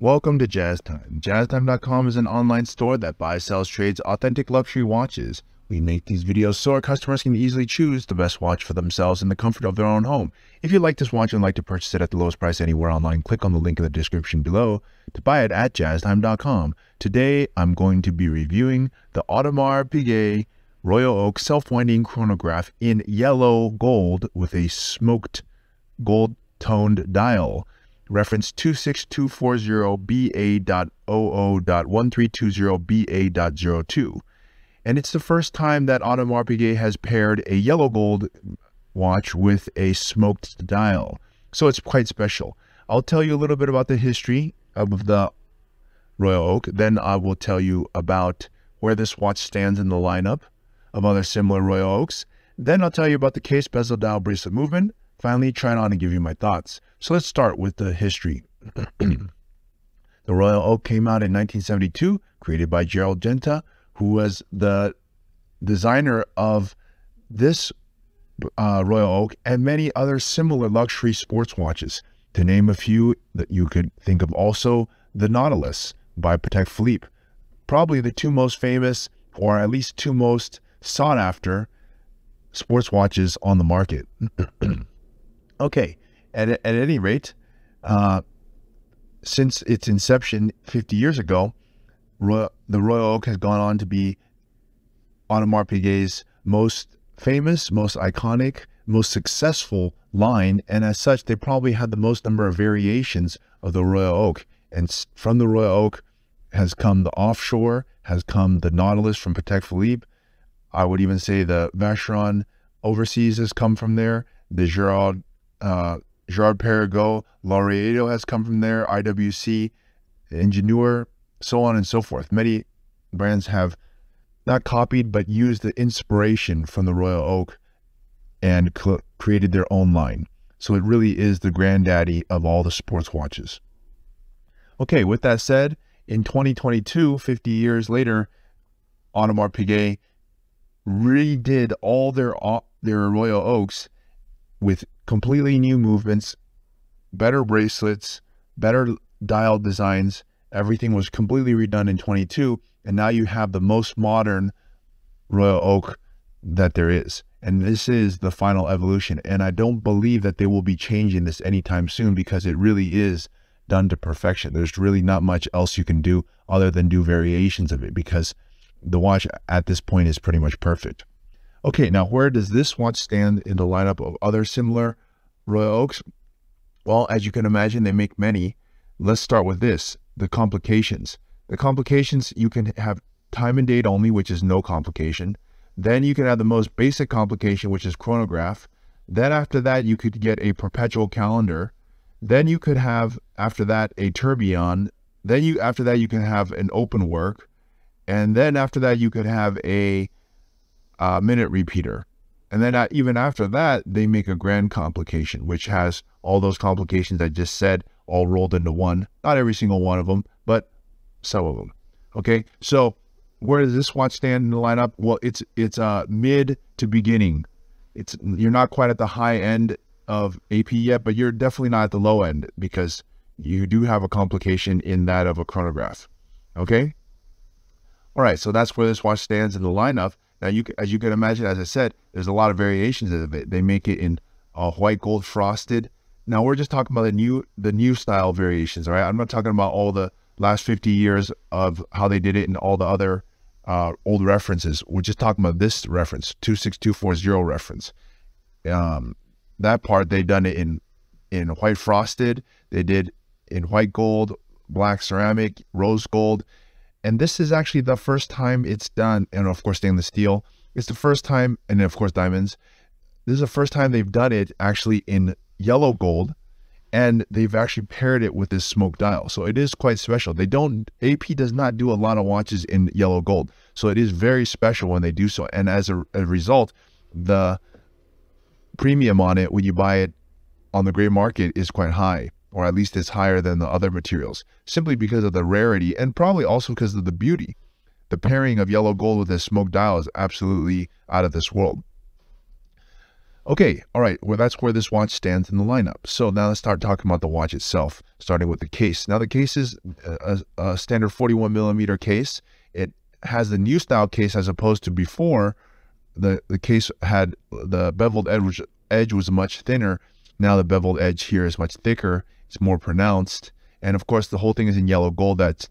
Welcome to Jazz Time. JazzTime.com is an online store that buys, sells, trades authentic luxury watches. We make these videos so our customers can easily choose the best watch for themselves in the comfort of their own home. If you like this watch and like to purchase it at the lowest price anywhere online, click on the link in the description below to buy it at JazzTime.com. Today, I'm going to be reviewing the Audemars Piguet Royal Oak Self-Winding Chronograph in yellow gold with a smoked gold-toned dial. Reference 26240BA.OO.1320BA.02. And it's the first time that Audemars Piguet has paired a yellow gold watch with a smoked dial. So it's quite special. I'll tell you a little bit about the history of the Royal Oak. Then I will tell you about where this watch stands in the lineup of other similar Royal Oaks. Then I'll tell you about the case, bezel, dial, bracelet movement. Finally, try it on and give you my thoughts. So let's start with the history. The Royal Oak came out in 1972, created by Gerald Genta, who was the designer of this Royal Oak and many other similar luxury sports watches. To name a few that you could think of, also the Nautilus by Patek Philippe, probably the two most famous, or at least two most sought after sports watches on the market. Okay, at any rate, since its inception 50 years ago, the Royal Oak has gone on to be Audemars Piguet's most famous, most iconic, most successful line, and as such, they probably had the most number of variations of the Royal Oak. And from the Royal Oak has come the Offshore, has come the Nautilus from Patek Philippe. I would even say the Vacheron Overseas has come from there. The Girard Perregaux Laureato has come from there, IWC, Ingenieur, so on and so forth. Many brands have not copied, but used the inspiration from the Royal Oak and created their own line. So it really is the granddaddy of all the sports watches. Okay, with that said, in 2022, 50 years later, Audemars Piguet redid all their Royal Oaks with completely new movements, better bracelets, better dial designs. Everything was completely redone in 22, and now you have the most modern Royal Oak that there is. And this is the final evolution, and I don't believe that they will be changing this anytime soon, because it really is done to perfection. There's really not much else you can do other than do variations of it, because the watch at this point is pretty much perfect. Okay, now where does this watch stand in the lineup of other similar Royal Oaks? Well, as you can imagine, they make many. Let's start with this, the complications. The complications, you can have time and date only, which is no complication. Then you can have the most basic complication, which is chronograph. Then after that, you could get a perpetual calendar. Then you could have, after that, a tourbillon. Then after that, you can have an open work. And then after that, you could have a minute repeater. And then even after that, they make a grand complication, which has all those complications I just said all rolled into one. Not every single one of them, but some of them. Okay, so where does this watch stand in the lineup? Well, it's mid to beginning. You're not quite at the high end of AP yet, but you're definitely not at the low end, because you do have a complication in that of a chronograph. Okay, all right, so that's where this watch stands in the lineup. Now, as you can imagine, as I said, there's a lot of variations of it. They make it in white gold frosted. Now, we're just talking about the new style variations, all right? I'm not talking about all the last 50 years of how they did it and all the other old references. We're just talking about this reference, 26240 reference. That part, they done it in white frosted. They did in white gold, black ceramic, rose gold. And this is actually the first time it's done, and of course stainless steel. It's the first time, and of course diamonds. This is the first time they've done it actually in yellow gold, and they've actually paired it with this smoked dial. So it is quite special. AP does not do a lot of watches in yellow gold. So it is very special when they do so. And as a result, the premium on it when you buy it on the gray market is quite high, or at least it's higher than the other materials, simply because of the rarity and probably also because of the beauty. The pairing of yellow gold with a smoked dial is absolutely out of this world. Okay, all right, well, that's where this watch stands in the lineup. So now let's start talking about the watch itself, starting with the case. Now the case is a standard 41 millimeter case. It has the new style case as opposed to before. The case had the beveled edge was much thinner. Now the beveled edge here is much thicker. It's more pronounced. And of course, the whole thing is in yellow gold. That's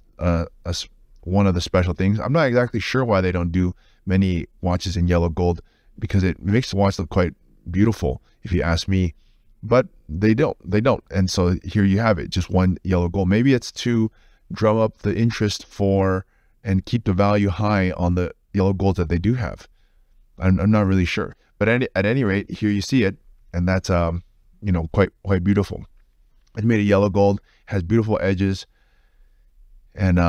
one of the special things. I'm not exactly sure why they don't do many watches in yellow gold, because it makes the watch look quite beautiful, if you ask me, but they don't. And so here you have it, just one yellow gold. Maybe it's to drum up the interest for and keep the value high on the yellow golds that they do have. I'm not really sure, but at any rate, here you see it, and that's you know, quite beautiful. It's made of yellow gold, has beautiful edges, and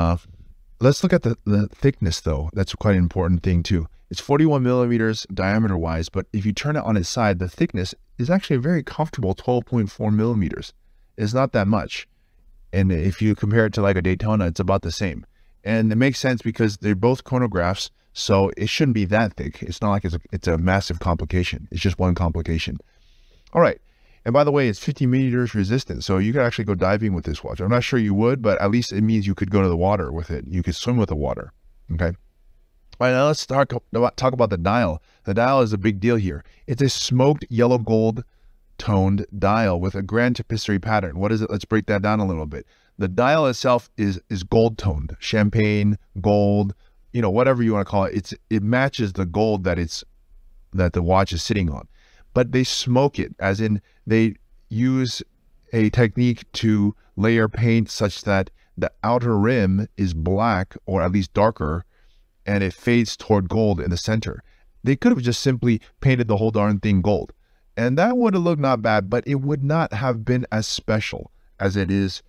let's look at the thickness though. That's quite an important thing too. It's 41 millimeters diameter wise, but if you turn it on its side, the thickness is actually a very comfortable 12.4 millimeters. It's not that much. And if you compare it to like a Daytona, it's about the same. And it makes sense because they're both chronographs, so it shouldn't be that thick. It's not like it's a massive complication. It's just one complication. All right. And by the way, it's 50 meters resistant, so you could actually go diving with this watch. I'm not sure you would, but at least it means you could go to the water with it. You could swim with the water. Okay. All right, now let's talk about the dial. The dial is a big deal here. It's a smoked yellow gold toned dial with a grand tapestry pattern. What is it? Let's break that down a little bit. The dial itself is gold toned, champagne, gold, you know, whatever you want to call it. It matches the gold that the watch is sitting on. But they smoke it, as in they use a technique to layer paint such that the outer rim is black, or at least darker, and it fades toward gold in the center. They could have just simply painted the whole darn thing gold, and that would have looked not bad, but it would not have been as special as it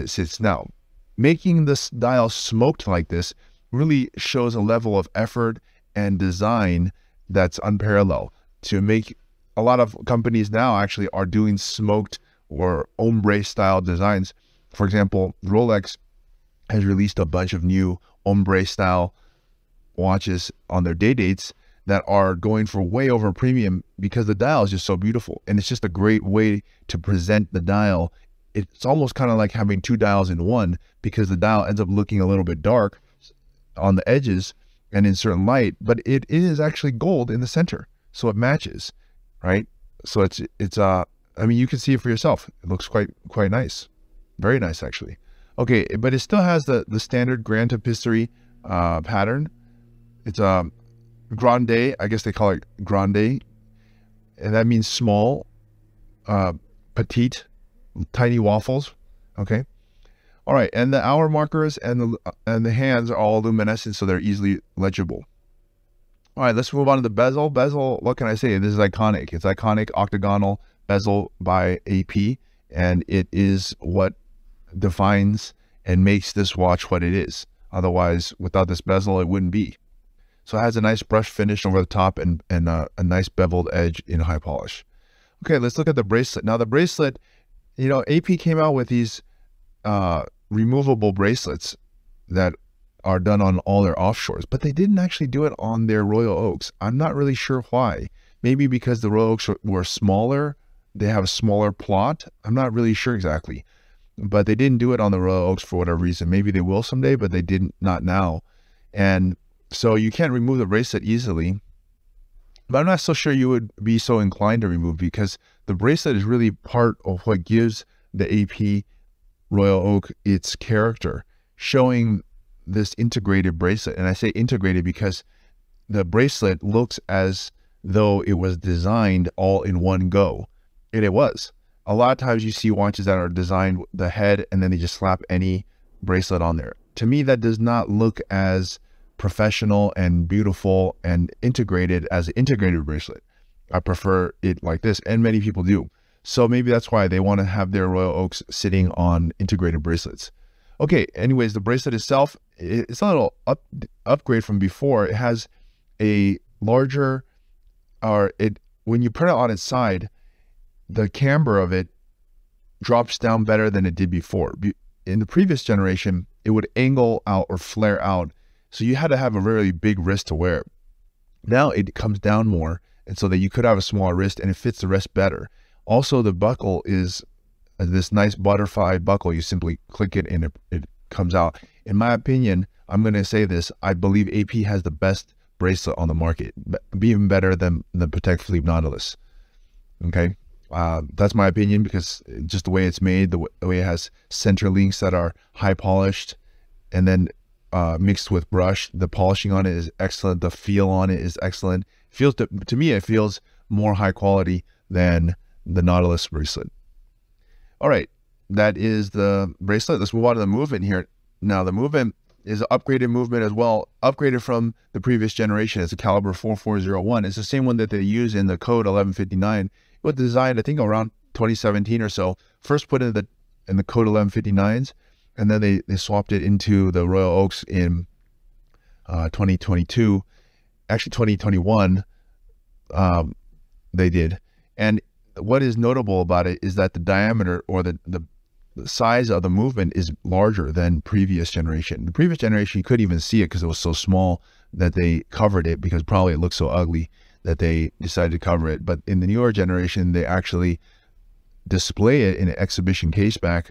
sits now. Making this dial smoked like this really shows a level of effort and design that's unparalleled. To make a lot of companies now actually are doing smoked or ombre style designs. For example, Rolex has released a bunch of new ombre style watches on their day dates that are going for way over premium because the dial is just so beautiful, and it's just a great way to present the dial. It's almost kind of like having two dials in one, because the dial ends up looking a little bit dark on the edges and in certain light, but it is actually gold in the center, so it matches, right? So it's I mean, you can see it for yourself. It looks quite nice, very nice actually. Okay, but it still has the standard grand tapestry pattern. It's a grande, I guess they call it grande, and that means small, petite, tiny waffles. Okay, all right, and the hour markers and the hands are all luminescent, so they're easily legible. All right, let's move on to the bezel. Bezel, what can I say? This is iconic. It's iconic octagonal bezel by AP, and it is what defines and makes this watch what it is. Otherwise, without this bezel, it wouldn't be. So it has a nice brush finish over the top and a nice beveled edge in high polish. Okay, let's look at the bracelet. Now the bracelet, you know, AP came out with these removable bracelets that are done on all their offshores, but they didn't actually do it on their Royal Oaks. I'm not really sure why. Maybe because the Royal Oaks were smaller, they have a smaller plot. I'm not really sure exactly, but they didn't do it on the Royal Oaks for whatever reason. Maybe they will someday, but they didn't, not now. And so you can't remove the bracelet easily, but I'm not so sure you would be so inclined to remove, because the bracelet is really part of what gives the AP Royal Oak its character, showing this integrated bracelet. And I say integrated because the bracelet looks as though it was designed all in one go, and it was. A lot of times you see watches that are designed the head and then they just slap any bracelet on there. To me, that does not look as professional and beautiful and integrated as an integrated bracelet. I prefer it like this, and many people do. So maybe that's why they want to have their Royal Oaks sitting on integrated bracelets. Okay, anyways, the bracelet itself, it's a little upgrade from before. It has a larger, when you put it on its side, the camber of it drops down better than it did before. In the previous generation, it would angle out or flare out, so you had to have a really big wrist to wear it. Now it comes down more, and so that you could have a smaller wrist and it fits the wrist better. Also, the buckle is this nice butterfly buckle. You simply click it and it comes out. In my opinion, I'm going to say this, I believe AP has the best bracelet on the market, even better than the Patek Philippe Nautilus. Okay, that's my opinion, because just the way it's made, the way it has center links that are high polished, and then mixed with brush, the polishing on it is excellent. The feel on it is excellent. It feels to me, it feels more high quality than the Nautilus bracelet. All right, that is the bracelet. Let's move on to the movement here. Now, the movement is an upgraded movement as well, upgraded from the previous generation. It's a caliber 4401. It's the same one that they use in the code 1159. It was designed, I think, around 2017 or so. First put in the code 1159s, and then they swapped it into the Royal Oaks in 2022. Actually, 2021, they did. And what is notable about it is that the diameter, or the size of the movement, is larger than previous generation. The previous generation, you couldn't even see it because it was so small that they covered it, because probably it looked so ugly that they decided to cover it. But in the newer generation, they actually display it in an exhibition case back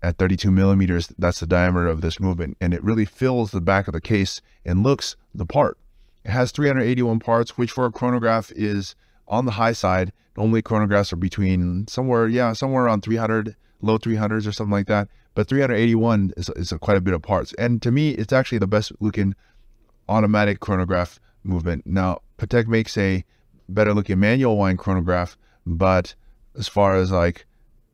at 32 millimeters. That's the diameter of this movement, and it really fills the back of the case and looks the part. It has 381 parts, which for a chronograph is on the high side. Normally chronographs are between somewhere around 300, low 300s or something like that. But 381 is quite a bit of parts. And to me, it's actually the best looking automatic chronograph movement. Now, Patek makes a better looking manual wind chronograph, but as far as like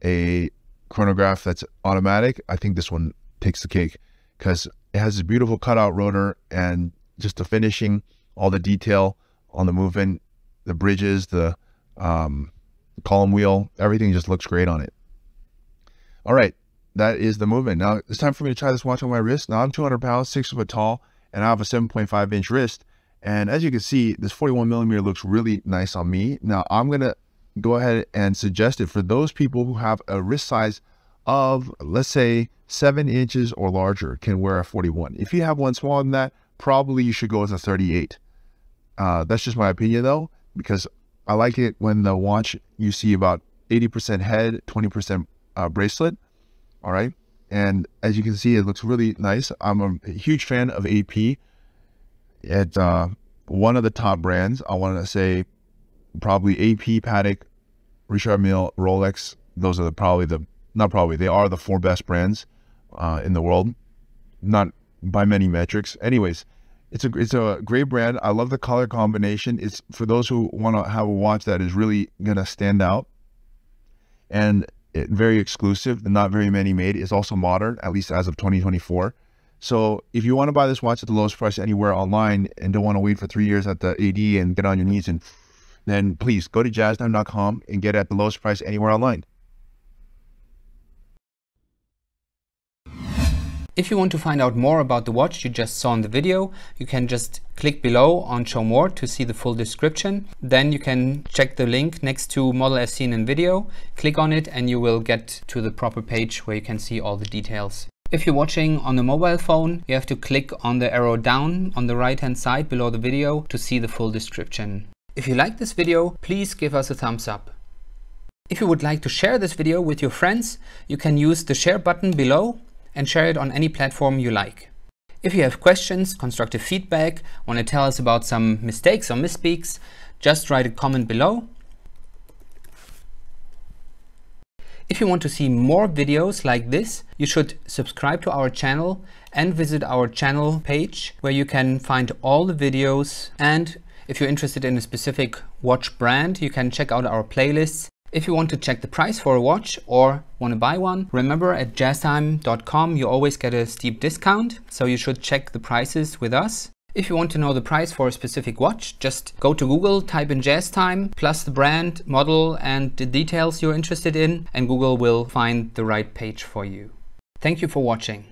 a chronograph that's automatic, I think this one takes the cake, because it has this beautiful cutout rotor, and just the finishing, all the detail on the movement, the bridges, the column wheel, everything just looks great on it. All right, that is the movement. Now it's time for me to try this watch on my wrist. Now I'm 200 pounds, 6 foot tall, and I have a 7.5 inch wrist. And as you can see, this 41 millimeter looks really nice on me. Now I'm gonna go ahead and suggest it for those people who have a wrist size of, let's say, 7 inches or larger, can wear a 41. If you have one smaller than that, probably you should go with a 38. That's just my opinion though, because I like it when the watch, you see about 80% head, 20% bracelet. All right, and as you can see, it looks really nice. I'm a huge fan of AP. It's one of the top brands. I want to say probably AP, Patek, Richard Mille, Rolex. Those are they are the 4 best brands in the world, not by many metrics. Anyways, it's a great brand. I love the color combination. It's for those who want to have a watch that is really gonna stand out, and very exclusive. Not very many made. It's also modern, at least as of 2024. So if you want to buy this watch at the lowest price anywhere online and don't want to wait for 3 years at the AD and get on your knees, and then please go to jazztime.com and get it at the lowest price anywhere online. If you want to find out more about the watch you just saw in the video, you can just click below on Show More to see the full description. Then you can check the link next to Model as seen in video, click on it, and you will get to the proper page where you can see all the details. If you're watching on a mobile phone, you have to click on the arrow down on the right hand side below the video to see the full description. If you like this video, please give us a thumbs up. If you would like to share this video with your friends, you can use the share button below and share it on any platform you like. If you have questions, constructive feedback, want to tell us about some mistakes or misspeaks, just write a comment below. If you want to see more videos like this, you should subscribe to our channel and visit our channel page where you can find all the videos. And if you're interested in a specific watch brand, you can check out our playlists. If you want to check the price for a watch or want to buy one, remember at jazztime.com you always get a steep discount, so you should check the prices with us. If you want to know the price for a specific watch, just go to Google, type in JazzTime, plus the brand, model, and the details you're interested in, and Google will find the right page for you. Thank you for watching.